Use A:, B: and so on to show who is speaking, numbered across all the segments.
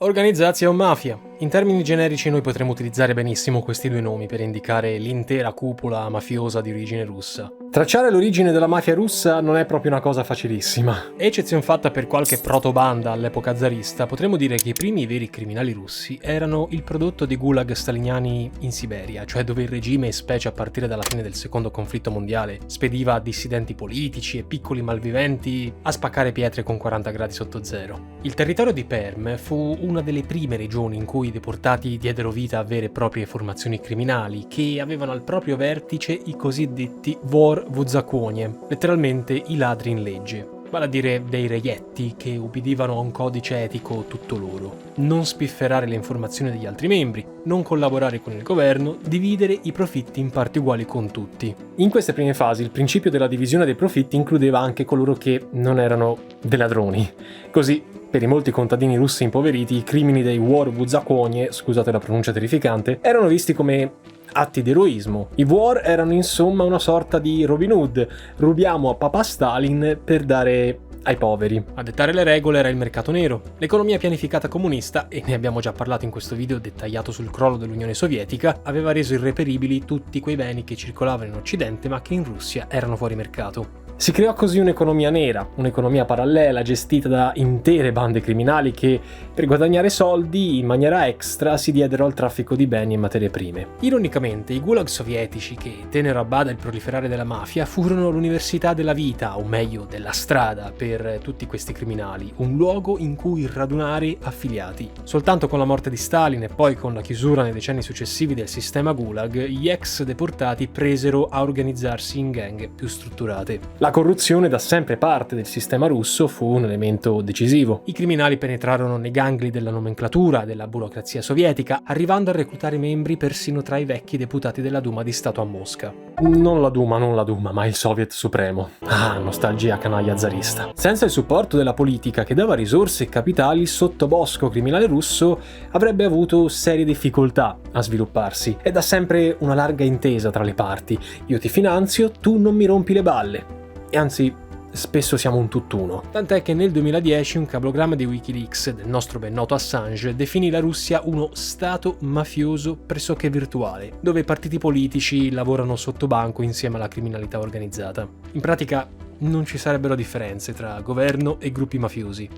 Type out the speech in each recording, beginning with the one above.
A: Organizzazio o mafia. In termini generici noi potremmo utilizzare benissimo questi due nomi per indicare l'intera cupola mafiosa di origine russa. Tracciare l'origine della mafia russa non è proprio una cosa facilissima. Eccezion fatta per qualche protobanda all'epoca zarista, potremmo dire che i primi veri criminali russi erano il prodotto dei gulag staliniani in Siberia, cioè dove il regime, specie a partire dalla fine del secondo conflitto mondiale, spediva dissidenti politici e piccoli malviventi a spaccare pietre con 40 gradi sotto zero. Il territorio di Perm fu una delle prime regioni in cui i deportati diedero vita a vere e proprie formazioni criminali che avevano al proprio vertice i cosiddetti Wor w zakonie, letteralmente i ladri in legge, vale a dire dei reietti che ubbidivano a un codice etico tutto loro. Non spifferare le informazioni degli altri membri, non collaborare con il governo, dividere i profitti in parti uguali con tutti. In queste prime fasi il principio della divisione dei profitti includeva anche coloro che non erano dei ladroni. Così, per i molti contadini russi impoveriti, i crimini dei Wor w zakonie, scusate la pronuncia terrificante, erano visti come atti di eroismo. I Wor erano insomma una sorta di Robin Hood: rubiamo a papà Stalin per dare ai poveri. A dettare le regole era il mercato nero, l'economia pianificata comunista, e ne abbiamo già parlato in questo video dettagliato sul crollo dell'Unione Sovietica, aveva reso irreperibili tutti quei beni che circolavano in Occidente ma che in Russia erano fuori mercato. Si creò così un'economia nera, un'economia parallela gestita da intere bande criminali che, per guadagnare soldi, in maniera extra si diedero al traffico di beni e materie prime. Ironicamente, i gulag sovietici che tennero a bada il proliferare della mafia furono l'università della vita, o meglio della strada, per tutti questi criminali, un luogo in cui radunare affiliati. Soltanto con la morte di Stalin e poi con la chiusura nei decenni successivi del sistema gulag, gli ex deportati presero a organizzarsi in gang più strutturate. La corruzione, da sempre parte del sistema russo, fu un elemento decisivo. I criminali penetrarono nei gangli della nomenclatura, della burocrazia sovietica, arrivando a reclutare membri persino tra i vecchi deputati della Duma di Stato a Mosca. Non la Duma, ma il Soviet Supremo. Ah, nostalgia canaglia zarista. Senza il supporto della politica che dava risorse e capitali, il sottobosco criminale russo avrebbe avuto serie difficoltà a svilupparsi. È da sempre una larga intesa tra le parti: io ti finanzio, tu non mi rompi le balle. E anzi, spesso siamo un tutt'uno. Tant'è che nel 2010 un cablogramma di Wikileaks del nostro ben noto Assange definì la Russia uno stato mafioso pressoché virtuale, dove i partiti politici lavorano sotto banco insieme alla criminalità organizzata. In pratica non ci sarebbero differenze tra governo e gruppi mafiosi.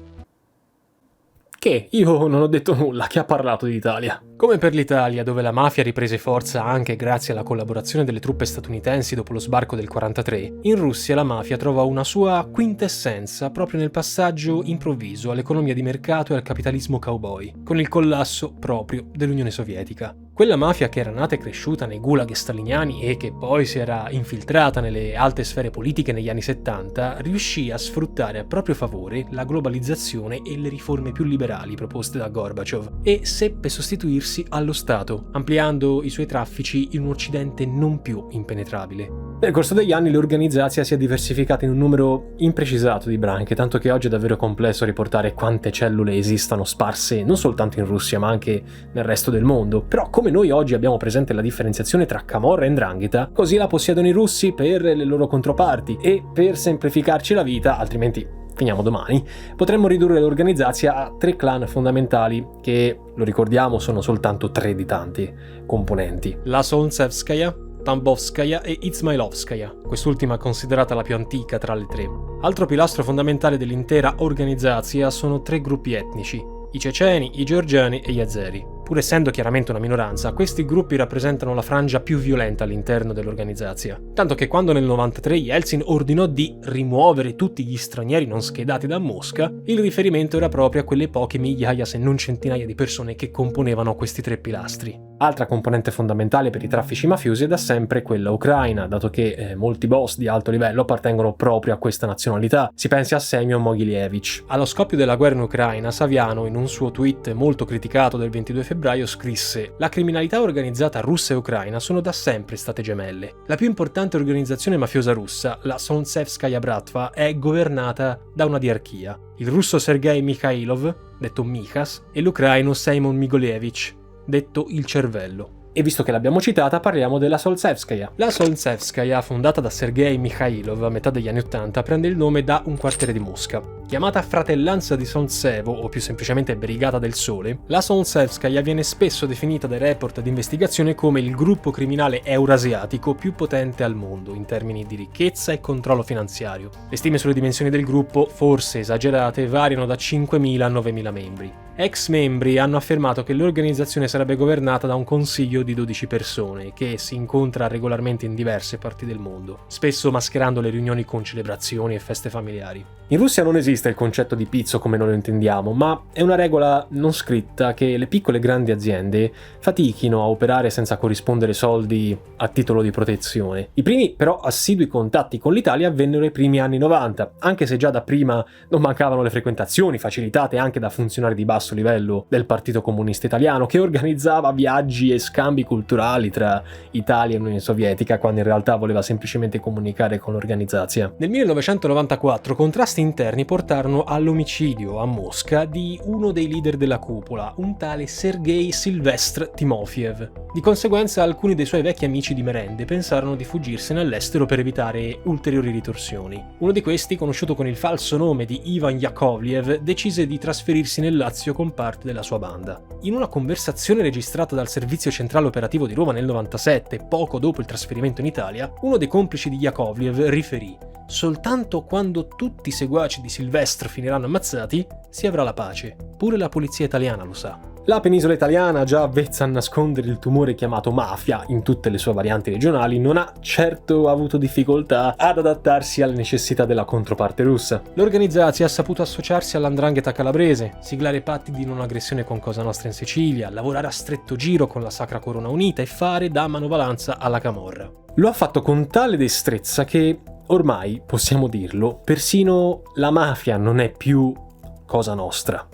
A: Che? Io non ho detto nulla, chi ha parlato d'Italia? Come per l'Italia, dove la mafia riprese forza anche grazie alla collaborazione delle truppe statunitensi dopo lo sbarco del 43, in Russia la mafia trovò una sua quintessenza proprio nel passaggio improvviso all'economia di mercato e al capitalismo cowboy, con il collasso proprio dell'Unione Sovietica. Quella mafia che era nata e cresciuta nei gulag staliniani e che poi si era infiltrata nelle alte sfere politiche negli anni 70, riuscì a sfruttare a proprio favore la globalizzazione e le riforme più liberali proposte da Gorbaciov e seppe sostituirsi allo Stato, ampliando i suoi traffici in un occidente non più impenetrabile. Nel corso degli anni l'organizzazione si è diversificata in un numero imprecisato di branche, tanto che oggi è davvero complesso riportare quante cellule esistano sparse non soltanto in Russia ma anche nel resto del mondo. Però come noi oggi abbiamo presente la differenziazione tra Camorra e 'Ndrangheta, così la possiedono i russi per le loro controparti, e per semplificarci la vita, altrimenti finiamo domani, potremmo ridurre l'organizzazione a 3 clan fondamentali che, lo ricordiamo, sono soltanto 3 di tanti componenti: la Solntsevskaya, Tambovskaya e Izmailovskaya, quest'ultima considerata la più antica tra le 3. Altro pilastro fondamentale dell'intera organizzazione sono 3 gruppi etnici: i ceceni, i georgiani e gli azeri. Pur essendo chiaramente una minoranza, questi gruppi rappresentano la frangia più violenta all'interno dell'organizzazione. Tanto che quando nel 93 Yeltsin ordinò di rimuovere tutti gli stranieri non schedati da Mosca, il riferimento era proprio a quelle poche migliaia se non centinaia di persone che componevano questi 3 pilastri. Altra componente fondamentale per i traffici mafiosi è da sempre quella ucraina, dato che molti boss di alto livello appartengono proprio a questa nazionalità. Si pensi a Semyon Mogilevich. Allo scoppio della guerra in Ucraina, Saviano, in un suo tweet molto criticato del 22 febbraio, scrisse: «La criminalità organizzata russa e ucraina sono da sempre state gemelle. La più importante organizzazione mafiosa russa, la Solntsevskaya Bratva, è governata da una diarchia. Il russo Sergei Mikhailov, detto Mikhas, e l'ucraino Semyon Migolevich, detto il cervello. E visto che l'abbiamo citata, parliamo della Solzhenskaya. La Solzhenskaya, fondata da Sergei Mikhailov a metà degli anni '80, prende il nome da un quartiere di Mosca. Chiamata Fratellanza di Solntsevo, o più semplicemente Brigata del Sole, la Solzhenskaya viene spesso definita dai report di investigazione come il gruppo criminale eurasiatico più potente al mondo in termini di ricchezza e controllo finanziario. Le stime sulle dimensioni del gruppo, forse esagerate, variano da 5.000 a 9.000 membri. Ex membri hanno affermato che l'organizzazione sarebbe governata da un consiglio di 12 persone, che si incontra regolarmente in diverse parti del mondo, spesso mascherando le riunioni con celebrazioni e feste familiari. In Russia non esiste il concetto di pizzo come noi lo intendiamo, ma è una regola non scritta che le piccole e grandi aziende fatichino a operare senza corrispondere soldi a titolo di protezione. I primi però assidui contatti con l'Italia avvennero ai primi anni 90, anche se già da prima non mancavano le frequentazioni facilitate anche da funzionari di basso livello del Partito Comunista Italiano, che organizzava viaggi e scambi culturali tra Italia e Unione Sovietica quando in realtà voleva semplicemente comunicare con l'organizzazione. Nel 1994 contrasti interni portarono all'omicidio a Mosca di uno dei leader della cupola, un tale Sergei Silvestr Timofeev. Di conseguenza alcuni dei suoi vecchi amici di merende pensarono di fuggirsene all'estero per evitare ulteriori ritorsioni. Uno di questi, conosciuto con il falso nome di Ivan Yakovlev, decise di trasferirsi nel Lazio con parte della sua banda. In una conversazione registrata dal Servizio Centrale Operativo di Roma nel 97, poco dopo il trasferimento in Italia, uno dei complici di Yakovlev riferì: «Soltanto quando tutti i seguaci di Silvestro finiranno ammazzati, si avrà la pace. Pure la polizia italiana lo sa». La penisola italiana, già avvezza a nascondere il tumore chiamato mafia in tutte le sue varianti regionali, non ha certo avuto difficoltà ad adattarsi alle necessità della controparte russa. L'organizzazione ha saputo associarsi all''ndrangheta calabrese, siglare patti di non aggressione con Cosa Nostra in Sicilia, lavorare a stretto giro con la Sacra Corona Unita e fare da manovalanza alla camorra. Lo ha fatto con tale destrezza che, ormai, possiamo dirlo, persino la mafia non è più Cosa Nostra.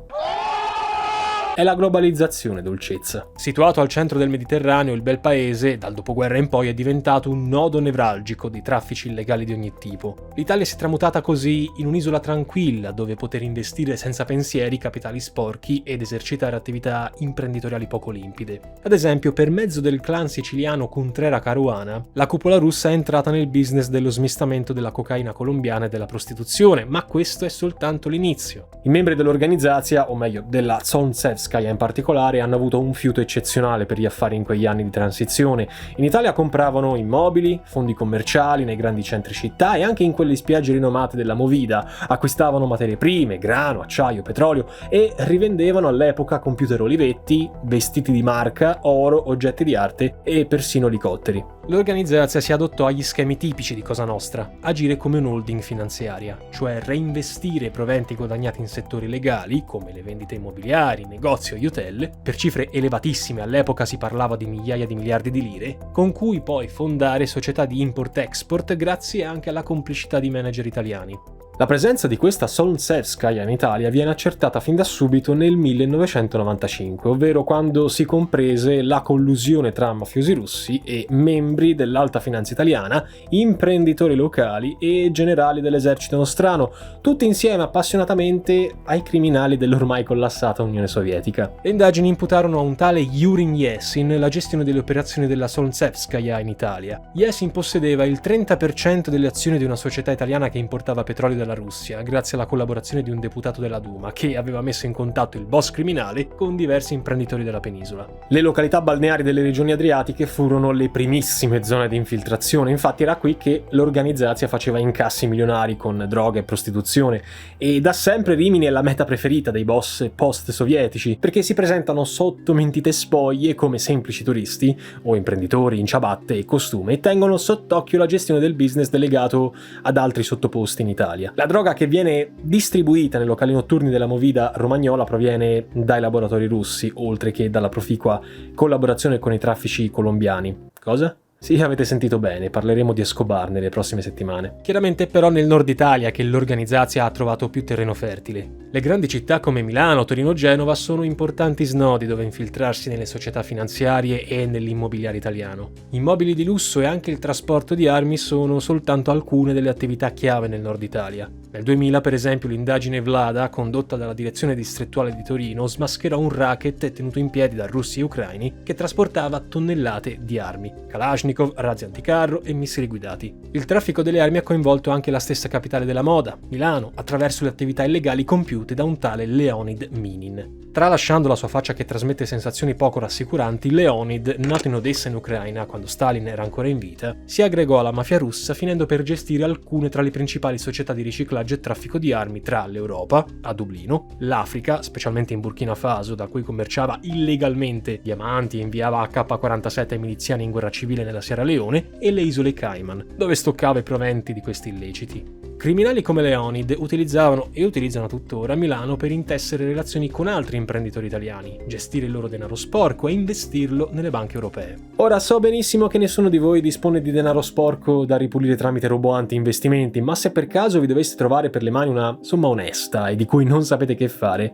A: È la globalizzazione, dolcezza. Situato al centro del Mediterraneo, il bel paese, dal dopoguerra in poi, è diventato un nodo nevralgico di traffici illegali di ogni tipo. L'Italia si è tramutata così in un'isola tranquilla, dove poter investire senza pensieri capitali sporchi ed esercitare attività imprenditoriali poco limpide. Ad esempio, per mezzo del clan siciliano Cuntrera Caruana, la cupola russa è entrata nel business dello smistamento della cocaina colombiana e della prostituzione, ma questo è soltanto l'inizio. I membri dell'organizzazione, o meglio della Solzhenskaya in particolare, hanno avuto un fiuto eccezionale per gli affari in quegli anni di transizione. In Italia compravano immobili, fondi commerciali nei grandi centri città e anche in quelle spiagge rinomate della Movida, acquistavano materie prime, grano, acciaio, petrolio e rivendevano all'epoca computer Olivetti, vestiti di marca, oro, oggetti di arte e persino elicotteri. L'organizzazione si adottò agli schemi tipici di Cosa Nostra, agire come un'holding finanziaria, cioè reinvestire i proventi guadagnati in settori legali, come le vendite immobiliari, negozi o hotel, per cifre elevatissime, all'epoca si parlava di migliaia di miliardi di lire, con cui poi fondare società di import-export grazie anche alla complicità di manager italiani. La presenza di questa Solzhenskaya in Italia viene accertata fin da subito nel 1995, ovvero quando si comprese la collusione tra mafiosi russi e membri dell'alta finanza italiana, imprenditori locali e generali dell'esercito nostrano, tutti insieme appassionatamente ai criminali dell'ormai collassata Unione Sovietica. Le indagini imputarono a un tale Yurin Yesin la gestione delle operazioni della Solzhenskaya in Italia. Yesin possedeva il 30% delle azioni di una società italiana che importava petrolio dalla Russia, grazie alla collaborazione di un deputato della Duma che aveva messo in contatto il boss criminale con diversi imprenditori della penisola. Le località balneari delle regioni adriatiche furono le primissime zone di infiltrazione, infatti era qui che l'organizzazione faceva incassi milionari con droga e prostituzione, e da sempre Rimini è la meta preferita dei boss post-sovietici, perché si presentano sotto mentite spoglie come semplici turisti o imprenditori in ciabatte e costume e tengono sott'occhio la gestione del business delegato ad altri sottoposti in Italia. La droga che viene distribuita nei locali notturni della Movida romagnola proviene dai laboratori russi, oltre che dalla proficua collaborazione con i traffici colombiani. Cosa? Sì, avete sentito bene, parleremo di Escobar nelle prossime settimane. Chiaramente è però nel nord Italia che l'organizzazione ha trovato più terreno fertile. Le grandi città come Milano, Torino, Genova sono importanti snodi dove infiltrarsi nelle società finanziarie e nell'immobiliare italiano. Immobili di lusso e anche il trasporto di armi sono soltanto alcune delle attività chiave nel nord Italia. Nel 2000, per esempio, l'indagine Vlada, condotta dalla direzione distrettuale di Torino, smascherò un racket tenuto in piedi da russi e ucraini che trasportava tonnellate di armi, Kalashnikov, razzi anticarro e missili guidati. Il traffico delle armi ha coinvolto anche la stessa capitale della moda, Milano, attraverso le attività illegali compiute da un tale Leonid Minin. Tralasciando la sua faccia che trasmette sensazioni poco rassicuranti, Leonid, nato in Odessa in Ucraina quando Stalin era ancora in vita, si aggregò alla mafia russa finendo per gestire alcune tra le principali società di riciclaggio e traffico di armi tra l'Europa, a Dublino, l'Africa, specialmente in Burkina Faso, da cui commerciava illegalmente diamanti e inviava AK-47 ai miliziani in guerra civile nella Sierra Leone, e le isole Cayman, dove stoccava i proventi di questi illeciti. Criminali come Leonid utilizzavano e utilizzano tuttora Milano per intessere relazioni con altri imprenditori italiani, gestire il loro denaro sporco e investirlo nelle banche europee. Ora so benissimo che nessuno di voi dispone di denaro sporco da ripulire tramite roboanti investimenti, ma se per caso vi doveste trovare per le mani una somma onesta e di cui non sapete che fare,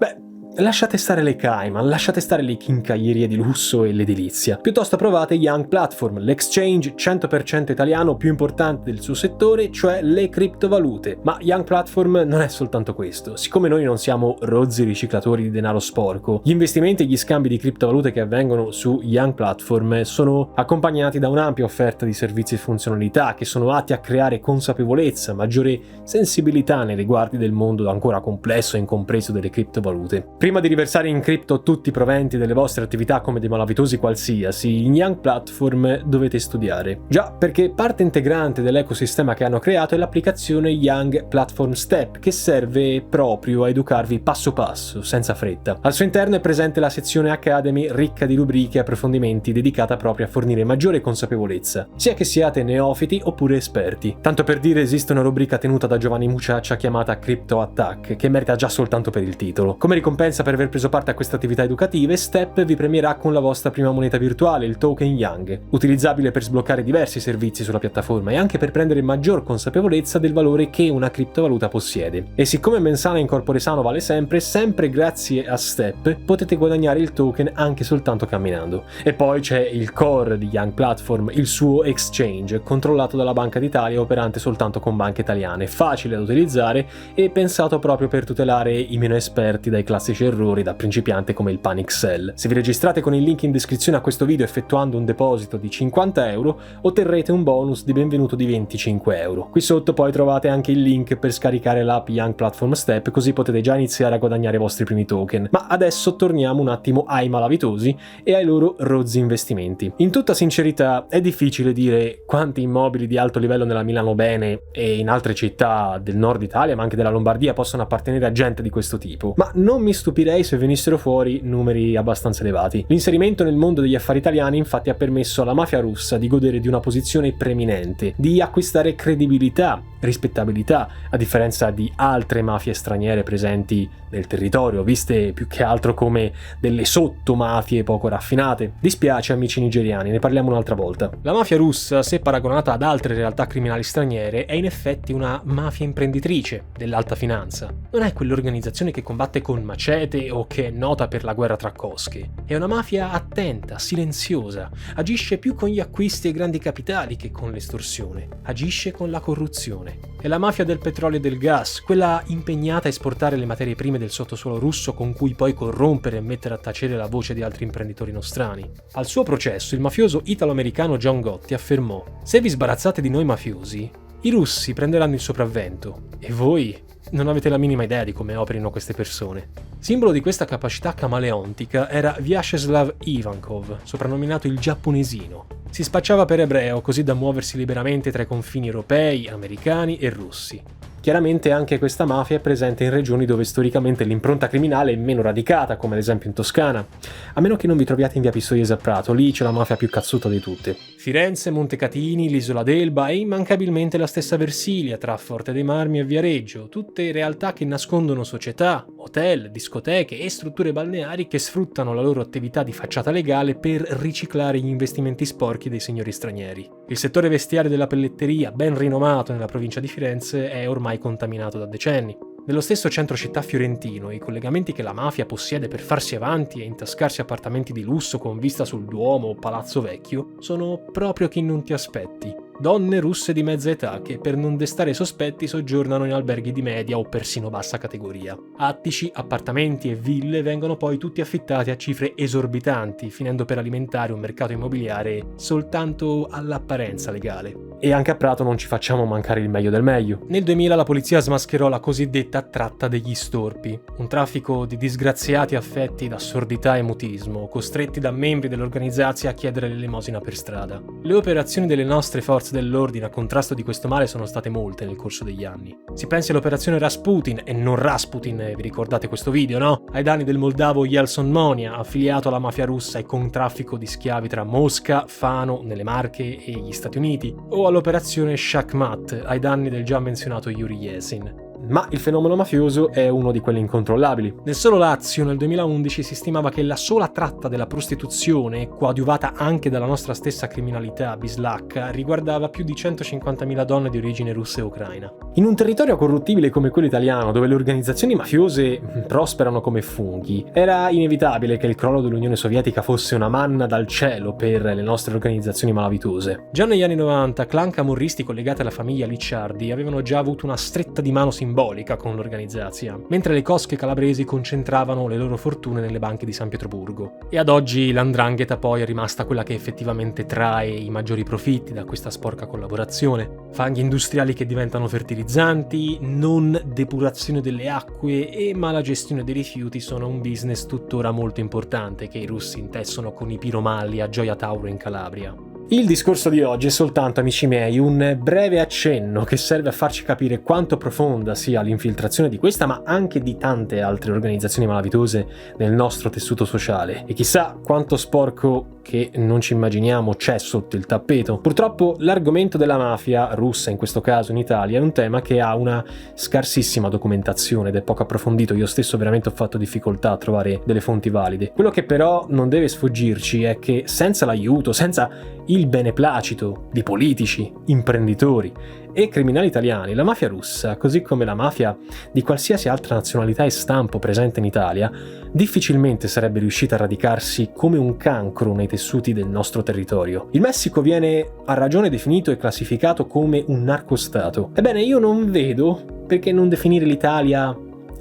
A: lasciate stare le Cayman, lasciate stare le chincaglierie di lusso e l'edilizia. Piuttosto provate Young Platform, l'exchange 100% italiano più importante del suo settore, cioè le criptovalute. Ma Young Platform non è soltanto questo. Siccome noi non siamo rozzi riciclatori di denaro sporco, gli investimenti e gli scambi di criptovalute che avvengono su Young Platform sono accompagnati da un'ampia offerta di servizi e funzionalità che sono atti a creare consapevolezza, maggiore sensibilità nei riguardi del mondo ancora complesso e incompreso delle criptovalute. Prima di riversare in cripto tutti i proventi delle vostre attività come dei malavitosi qualsiasi, in Young Platform dovete studiare. Già, perché parte integrante dell'ecosistema che hanno creato è l'applicazione Young Platform Step, che serve proprio a educarvi passo passo, senza fretta. Al suo interno è presente la sezione Academy ricca di rubriche e approfondimenti dedicata proprio a fornire maggiore consapevolezza, sia che siate neofiti oppure esperti. Tanto per dire, esiste una rubrica tenuta da Giovanni Muciaccia chiamata Crypto Attack, che merita già soltanto per il titolo. Come ricompensa per aver preso parte a queste attività educative, Step vi premierà con la vostra prima moneta virtuale, il token Young, utilizzabile per sbloccare diversi servizi sulla piattaforma e anche per prendere maggior consapevolezza del valore che una criptovaluta possiede. E siccome mens sana in corpore sano vale sempre grazie a Step potete guadagnare il token anche soltanto camminando. E poi c'è il core di Young Platform, il suo exchange, controllato dalla Banca d'Italia, operante soltanto con banche italiane, facile da utilizzare e pensato proprio per tutelare i meno esperti dai classici errori da principiante come il panic sell. Se vi registrate con il link in descrizione a questo video effettuando un deposito di 50 euro, otterrete un bonus di benvenuto di 25 euro. Qui sotto poi trovate anche il link per scaricare l'app Young Platform Step, così potete già iniziare a guadagnare i vostri primi token. Ma adesso torniamo un attimo ai malavitosi e ai loro rozzi investimenti. In tutta sincerità è difficile dire quanti immobili di alto livello nella Milano Bene e in altre città del nord Italia, ma anche della Lombardia, possono appartenere a gente di questo tipo, ma non mi stupirei se venissero fuori numeri abbastanza elevati. L'inserimento nel mondo degli affari italiani infatti ha permesso alla mafia russa di godere di una posizione preeminente, di acquistare credibilità, rispettabilità, a differenza di altre mafie straniere presenti nel territorio, viste più che altro come delle sottomafie poco raffinate. Dispiace amici nigeriani, ne parliamo un'altra volta. La mafia russa, se paragonata ad altre realtà criminali straniere, è in effetti una mafia imprenditrice dell'alta finanza. Non è quell'organizzazione che combatte con macete o che è nota per la guerra tra cosche. È una mafia attenta, silenziosa, agisce più con gli acquisti ai grandi capitali che con l'estorsione, agisce con la corruzione. È la mafia del petrolio e del gas, quella impegnata a esportare le materie prime del sottosuolo russo con cui poi corrompere e mettere a tacere la voce di altri imprenditori nostrani. Al suo processo il mafioso italo-americano John Gotti affermò: "Se vi sbarazzate di noi mafiosi, i russi prenderanno il sopravvento e voi non avete la minima idea di come operino queste persone". Simbolo di questa capacità camaleontica era Vyacheslav Ivankov, soprannominato il giapponesino. Si spacciava per ebreo così da muoversi liberamente tra i confini europei, americani e russi. Chiaramente anche questa mafia è presente in regioni dove storicamente l'impronta criminale è meno radicata, come ad esempio in Toscana, a meno che non vi troviate in via Pistoiese a Prato, lì c'è la mafia più cazzuta di tutte. Firenze, Montecatini, l'Isola d'Elba e immancabilmente la stessa Versilia tra Forte dei Marmi e Viareggio, tutte realtà che nascondono società, hotel, discoteche e strutture balneari che sfruttano la loro attività di facciata legale per riciclare gli investimenti sporchi dei signori stranieri. Il settore vestiario della pelletteria, ben rinomato nella provincia di Firenze, è ormai contaminato da decenni. Nello stesso centro città fiorentino, i collegamenti che la mafia possiede per farsi avanti e intascarsi appartamenti di lusso con vista sul Duomo o Palazzo Vecchio sono proprio chi non ti aspetti. Donne russe di mezza età che per non destare sospetti soggiornano in alberghi di media o persino bassa categoria. Attici, appartamenti e ville vengono poi tutti affittati a cifre esorbitanti, finendo per alimentare un mercato immobiliare soltanto all'apparenza legale. E anche a Prato non ci facciamo mancare il meglio del meglio. Nel 2000 la polizia smascherò la cosiddetta tratta degli storpi, un traffico di disgraziati affetti da sordità e mutismo, costretti da membri dell'organizzazione a chiedere l'elemosina per strada. Le operazioni delle nostre forze dell'ordine a contrasto di questo male sono state molte nel corso degli anni. Si pensi all'operazione Rasputin, e non Rasputin, vi ricordate questo video, no? Ai danni del moldavo Yeltsin Monia, affiliato alla mafia russa e con traffico di schiavi tra Mosca, Fano, nelle Marche e gli Stati Uniti, o all'operazione Shakhmat, ai danni del già menzionato Yuri Yesin. Ma il fenomeno mafioso è uno di quelli incontrollabili. Nel solo Lazio, nel 2011, si stimava che la sola tratta della prostituzione, coadiuvata anche dalla nostra stessa criminalità bislacca, riguardava più di 150.000 donne di origine russa e ucraina. In un territorio corruttibile come quello italiano, dove le organizzazioni mafiose prosperano come funghi, era inevitabile che il crollo dell'Unione Sovietica fosse una manna dal cielo per le nostre organizzazioni malavitose. Già negli anni 90, clan camorristi collegati alla famiglia Licciardi avevano già avuto una stretta di mano simbolica con l'organizzazione, mentre le cosche calabresi concentravano le loro fortune nelle banche di San Pietroburgo. E ad oggi l''ndrangheta poi è rimasta quella che effettivamente trae i maggiori profitti da questa sporca collaborazione. Fanghi industriali che diventano fertilizzanti, non depurazione delle acque e mala gestione dei rifiuti sono un business tuttora molto importante che i russi intessono con i piromalli a Gioia Tauro in Calabria. Il discorso di oggi è soltanto, amici miei, un breve accenno che serve a farci capire quanto profonda sia l'infiltrazione di questa, ma anche di tante altre organizzazioni malavitose nel nostro tessuto sociale. E chissà quanto sporco che non ci immaginiamo c'è sotto il tappeto. Purtroppo l'argomento della mafia, russa in questo caso in Italia, è un tema che ha una scarsissima documentazione ed è poco approfondito. Io stesso veramente ho fatto difficoltà a trovare delle fonti valide. Quello che però non deve sfuggirci è che senza l'aiuto, senza il beneplacito di politici, imprenditori e criminali italiani, la mafia russa, così come la mafia di qualsiasi altra nazionalità e stampo presente in Italia, difficilmente sarebbe riuscita a radicarsi come un cancro nei tessuti del nostro territorio. Il Messico viene a ragione definito e classificato come un narcostato. Ebbene, io non vedo perché non definire l'Italia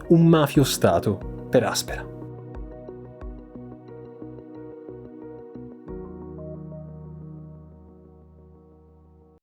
A: un mafiostato per aspera.